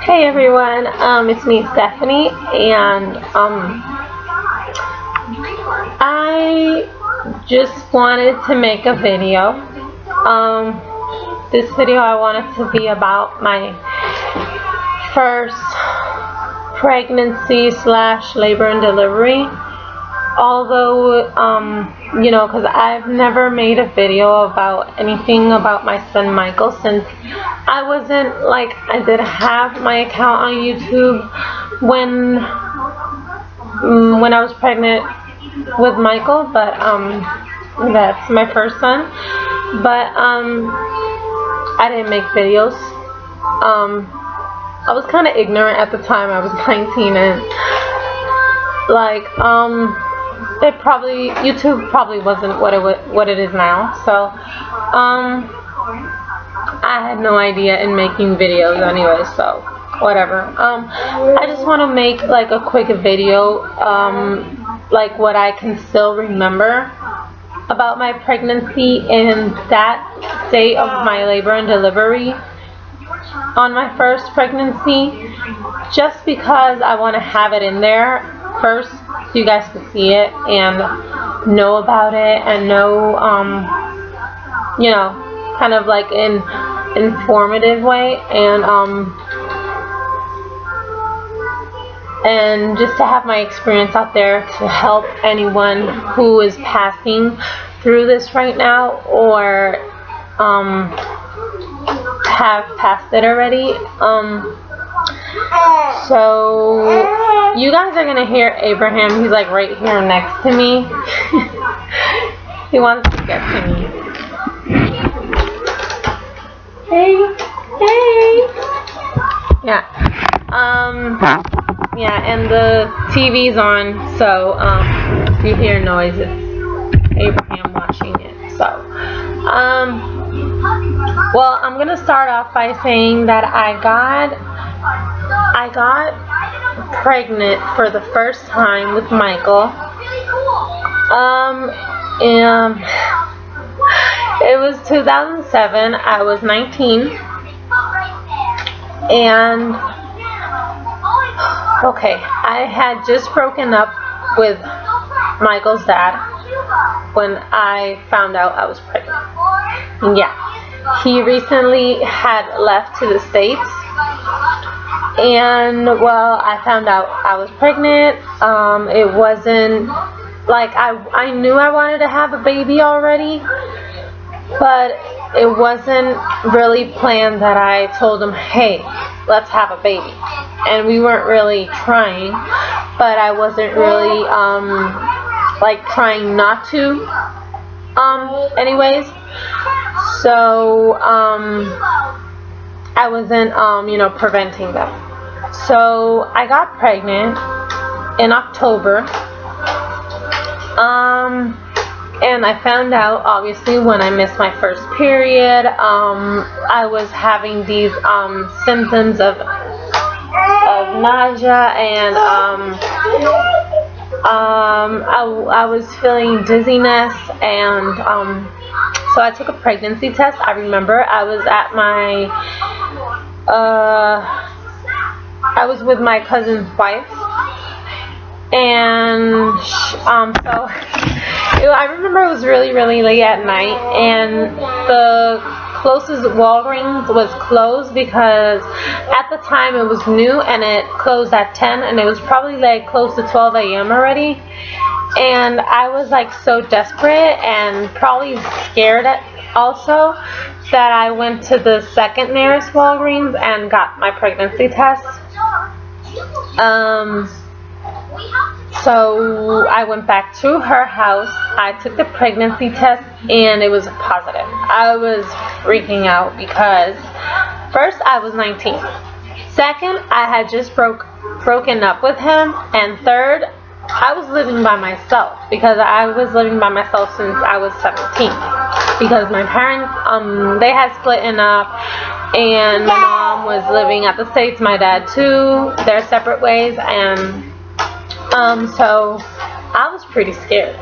Hey everyone, it's me Stephanie, and I just wanted to make a video. This video I wanted to be about my first pregnancy / labor and delivery. Although, you know, because I've never made a video about anything about my son Michael, since I wasn't, like, I did have my account on YouTube when I was pregnant with Michael, but that's my first son. But I didn't make videos. I was kind of ignorant at the time. I was 19, and like YouTube probably wasn't what it is now. So I had no idea in making videos anyway, so whatever. I just want to make like a quick video, like what I can still remember about my pregnancy and that day of my labor and delivery on my first pregnancy, just because I want to have it in there first so you guys can see it and know about it and know, you know, kind of like in informative way, and just to have my experience out there to help anyone who is passing through this right now or have passed it already. So you guys are gonna hear Abraham. He's like right here next to me. He wants to get to me. Hey. Yeah. Yeah, and the TV's on, so if you hear noise, it's Abraham watching it. So well, I'm gonna start off by saying that I got pregnant for the first time with Michael. And it was 2007. I was 19, and okay, I had just broken up with Michael's dad when I found out I was pregnant. And yeah, he recently had left to the States, and well, I found out I was pregnant. It wasn't like I knew I wanted to have a baby already, but it wasn't really planned that I told him, hey, let's have a baby. And we weren't really trying, but I wasn't really like trying not to anyways. So I wasn't you know, preventing them. So I got pregnant in October, and I found out obviously when I missed my first period. I was having these symptoms of nausea, and I was feeling dizziness, and so I took a pregnancy test. I remember I was at my I was with my cousin's wife, and so I remember it was really late at night, and the closest Walgreens was closed because at the time it was new and it closed at 10, and it was probably like close to 12 a.m. already. And I was like so desperate and probably scared also that I went to the second nearest Walgreens and got my pregnancy test. So I went back to her house, I took the pregnancy test, and it was positive. I was freaking out because first, I was 19. Second, I had just broken up with him, and third, I was living by myself, because I was living by myself since I was 17, because my parents, they had split up, and my mom was living at the States, my dad too. They're separate ways, and so I was pretty scared.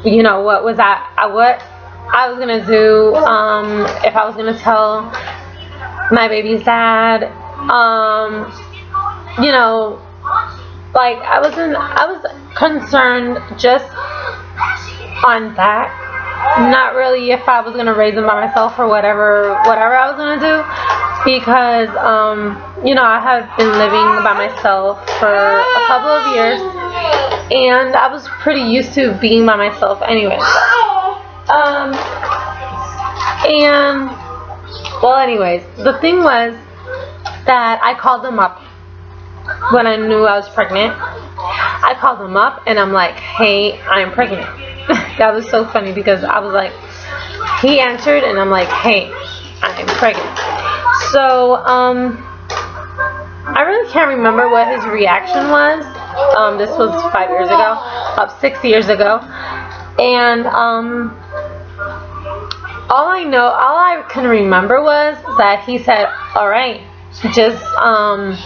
You know, what I was gonna do, if I was gonna tell my baby's dad, You know, like I was concerned just on that, not really if I was gonna raise him by myself or whatever I was gonna do, because you know, I have been living by myself for a couple of years, and I was pretty used to being by myself anyway. And well, anyways, the thing was that I called him up when I knew I was pregnant. I called him up and I'm like, hey, I'm pregnant. That was so funny because I was like, he answered and I'm like, hey, I'm pregnant. So I really can't remember what his reaction was. This was 5 years ago, 6 years ago, and all I can remember was that he said, all right, just I'm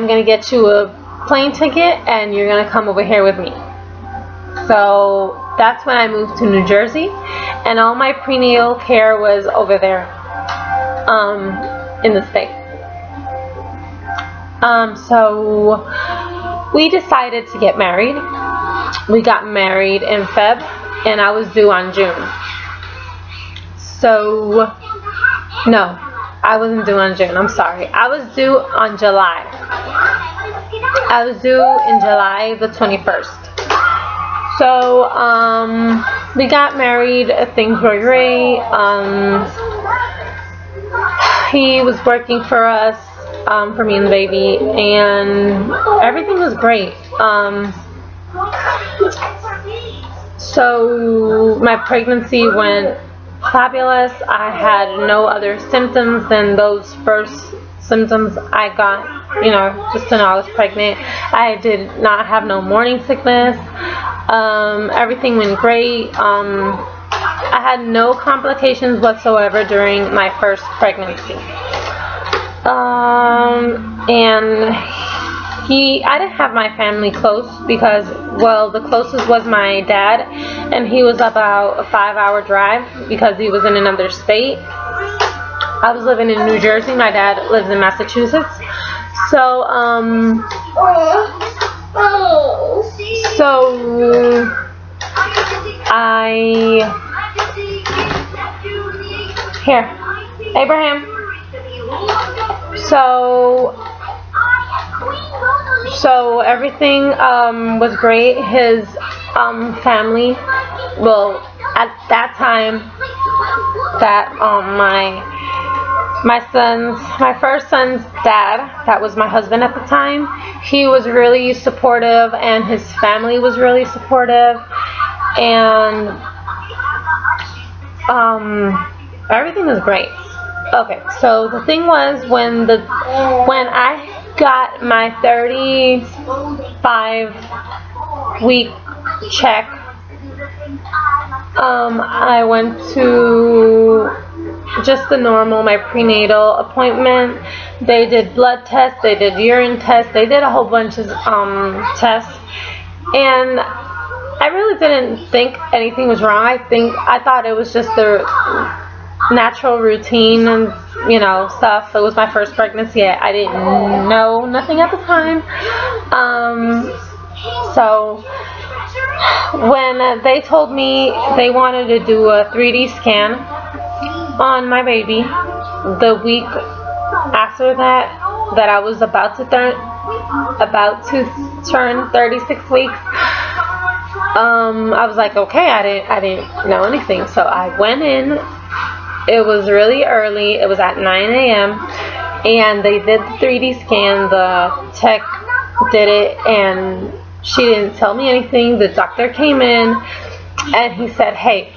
gonna get you a plane ticket and you're gonna come over here with me. So that's when I moved to New Jersey, and all my prenatal care was over there in the state. So we decided to get married. We got married in Feb, and I was due on June. So no, I wasn't due on June, I'm sorry. I was due on July. I was due in July the 21st. So we got married, things were great. He was working for us, for me and the baby, and everything was great. So my pregnancy went fabulous. I had no other symptoms than those first symptoms I got, you know, just to know I was pregnant. I did not have no morning sickness. Everything went great. I had no complications whatsoever during my first pregnancy. And I didn't have my family close because, well, the closest was my dad, and he was about a 5-hour drive because he was in another state. I was living in New Jersey. My dad lives in Massachusetts. So, here, Abraham. So everything was great. His family, well, at that time, that my first son's dad, that was my husband at the time, he was really supportive, and his family was really supportive, and everything was great. Okay, so the thing was, when I got my 35-week check, I went to just the normal, my prenatal appointment. They did blood tests, they did urine tests, they did a whole bunch of tests, and I really didn't think anything was wrong. I thought it was just the natural routine and, you know, stuff. So it was my first pregnancy. I didn't know nothing at the time. So when they told me they wanted to do a 3D scan on my baby, the week after that I was about to turn 36 weeks, I was like, okay, I didn't know anything. So I went in. It was really early. It was at 9 a.m. and they did the 3D scan. The tech did it, and she didn't tell me anything. The doctor came in and he said, hey,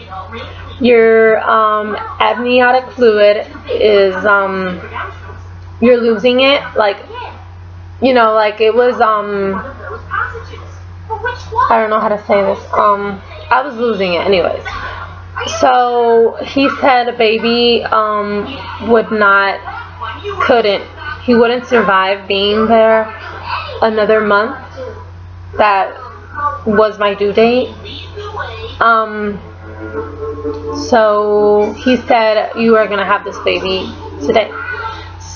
your amniotic fluid is, you're losing it. Like, you know, like it was, I don't know how to say this. I was losing it anyways. So he said a baby he wouldn't survive being there another month. That was my due date. So he said, you are gonna have this baby today.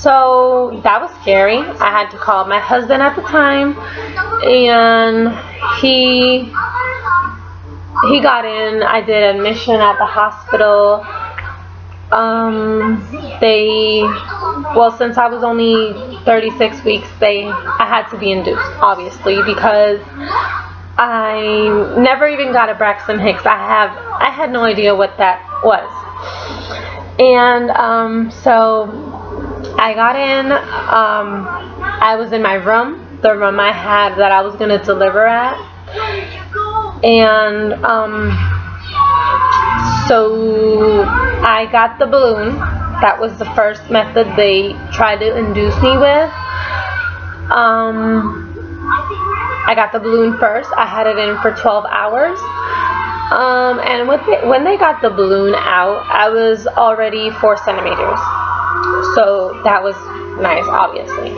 So that was scary. I had to call my husband at the time, and he got in. I did admission at the hospital. Since I was only 36 weeks, I had to be induced, obviously, because I never even got a Braxton Hicks. I had no idea what that was. And so I got in. I was in my room, the room I had that I was going to deliver at. And so I got the balloon. That was the first method they tried to induce me with. I got the balloon first. I had it in for 12 hours. And when they got the balloon out, I was already 4 centimeters. So that was nice, obviously.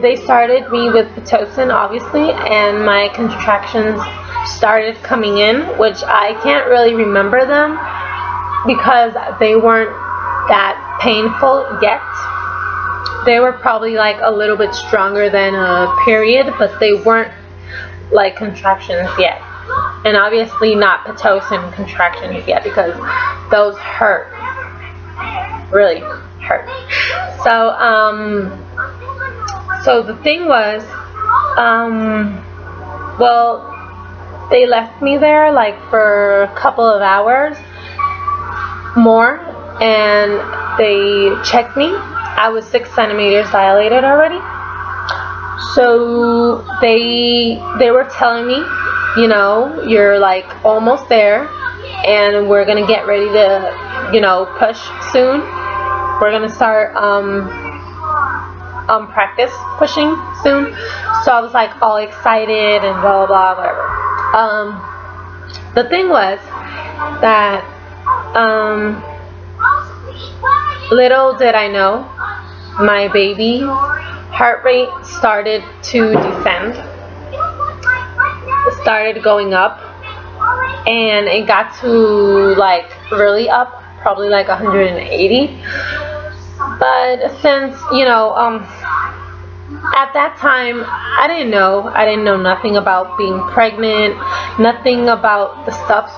They started me with Pitocin, obviously, and my contractions started coming in, which I can't really remember them because they weren't that painful yet. They were probably like a little bit stronger than a period, but they weren't like contractions yet. And obviously not Pitocin contractions yet, because those hurt. Really hurt. So the thing was, well, they left me there like for a couple of hours more, and they checked me. I was 6 centimeters dilated already. So they were telling me, you know, you're like almost there, and we're gonna get ready to, you know, push soon. We're gonna start practice pushing soon. So I was like all excited and blah blah blah, whatever. The thing was that little did I know, my baby's heart rate started to descend. It started going up, and it got to like really up, probably like 180. But since, you know, at that time, I didn't know nothing about being pregnant, nothing about the stuff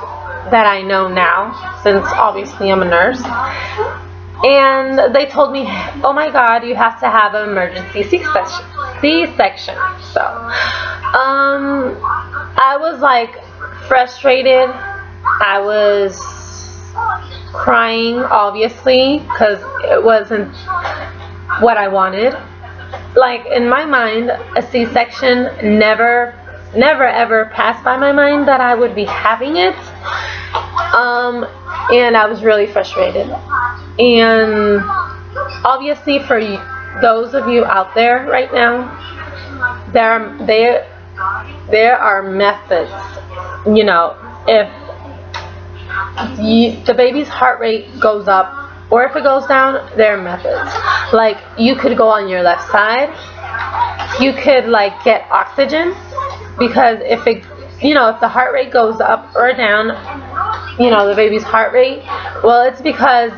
that I know now, since obviously I'm a nurse. And they told me, oh my God, you have to have an emergency C-section. So, I was like frustrated. I was crying, obviously, because it wasn't what I wanted. Like, in my mind, a C-section never ever passed by my mind that I would be having it. And I was really frustrated. And obviously, for those of you out there right now, there are methods. You know, if the baby's heart rate goes up or if it goes down, there are methods. Like, you could go on your left side. You could like get oxygen, because if it, you know, if the heart rate goes up or down, you know, the baby's heart rate, well, it's because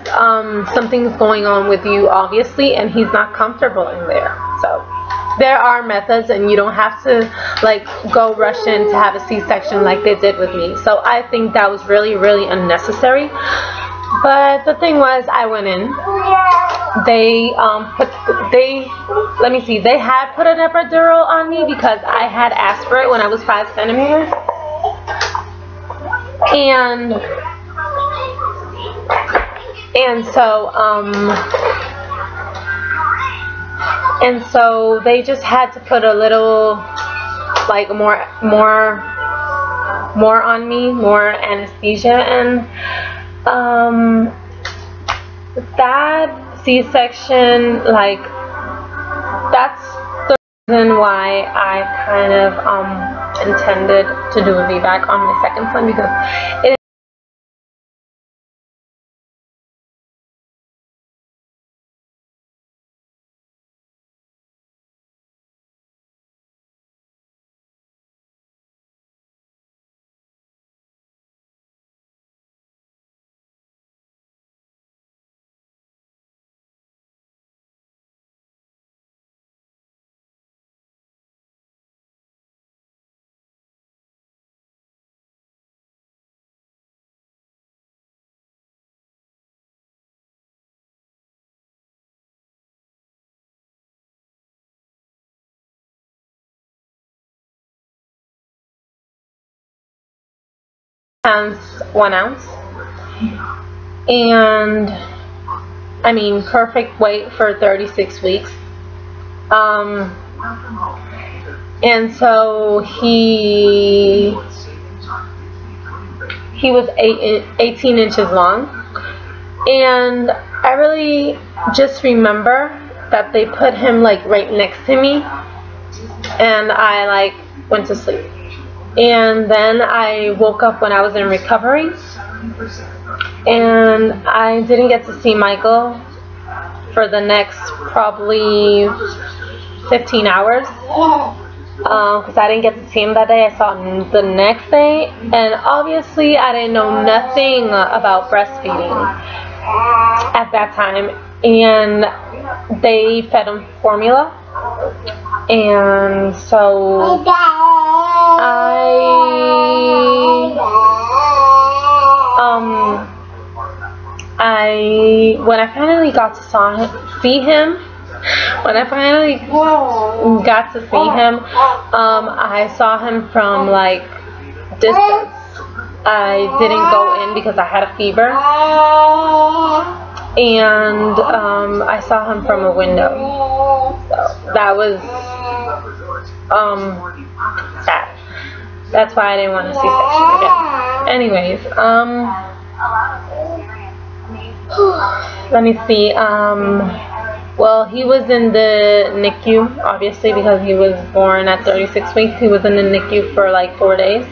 something's going on with you, obviously, and he's not comfortable in there. So there are methods, and you don't have to like go rush in to have a C-section like they did with me. So I think that was really, really unnecessary. But the thing was, I went in. They they had put an epidural on me because I had asked for it when I was 5 centimeters. And so they just had to put a little, like, more on me, more anesthesia, and that C-section, like, that's the reason why I kind of intended to do a VBAC on my second son, because it pounds 1 ounce, and I mean perfect weight for 36 weeks. And so he was 18 inches long, and I really just remember that they put him like right next to me, and I like went to sleep. And then I woke up when I was in recovery, and I didn't get to see Michael for the next probably 15 hours, because I didn't get to see him that day. I saw him the next day, and obviously I didn't know nothing about breastfeeding at that time, and they fed him formula, and so when I finally got to see him, I saw him from like distance. I didn't go in because I had a fever, and I saw him from a window. So that was sad. That's why I didn't want to C-section again. Anyways, let me see. Well, he was in the NICU, obviously, because he was born at 36 weeks. He was in the NICU for like 4 days,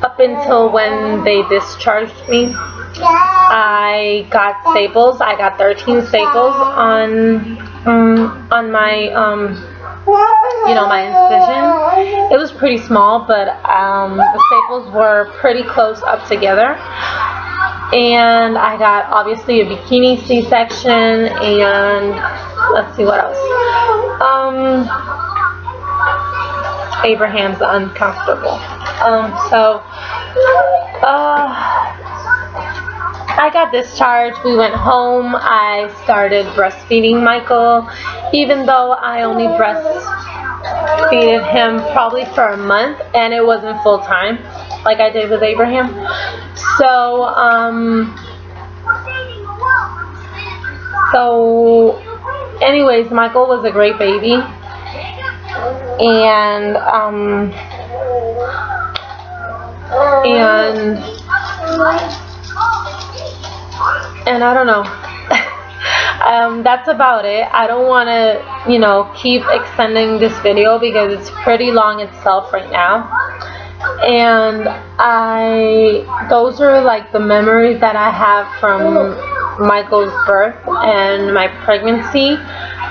up until when they discharged me. I got staples. I got 13 staples on my my incision. It was pretty small, but the staples were pretty close up together. And I got obviously a bikini C-section, and let's see what else. Abraham's uncomfortable. I got discharged. We went home. I started breastfeeding Michael, even though I only breastfeeded him probably for a month, and it wasn't full time like I did with Abraham. So anyways, Michael was a great baby, and I don't know. That's about it. I don't want to, keep extending this video because it's pretty long itself right now. And those are like the memories that I have from Michael's birth and my pregnancy.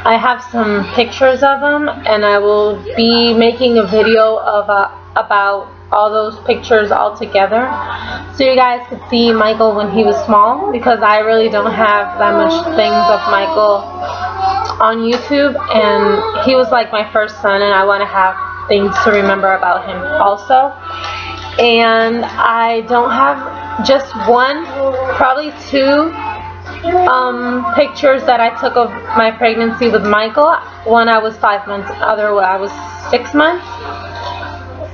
I have some pictures of him, and I will be making a video about all those pictures all together, so you guys could see Michael when he was small, because I really don't have that much things of Michael on YouTube, and he was like my first son, and I want to have things to remember about him also. And I don't have just one, probably two pictures that I took of my pregnancy with Michael. One I was 5 months, other I was 6 months.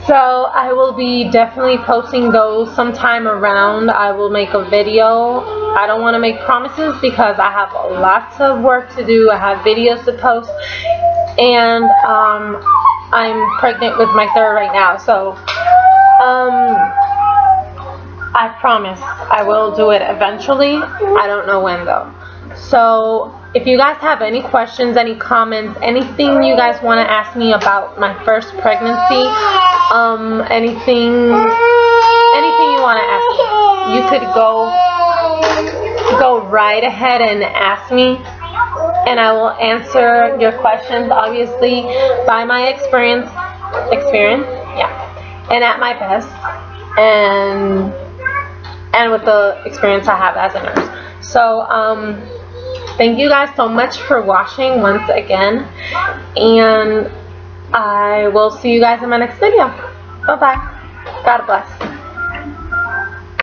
So I will be definitely posting those sometime around. I will make a video. I don't want to make promises because I have lots of work to do. I have videos to post, and I'm pregnant with my third right now. So I promise I will do it eventually. I don't know when though. So if you guys have any questions, any comments, anything you guys want to ask me about my first pregnancy, anything you want to ask me, you could go right ahead and ask me, and I will answer your questions, obviously by my experience, and at my best, and with the experience I have as a nurse. So thank you guys so much for watching once again, and I will see you guys in my next video. Bye bye. God bless.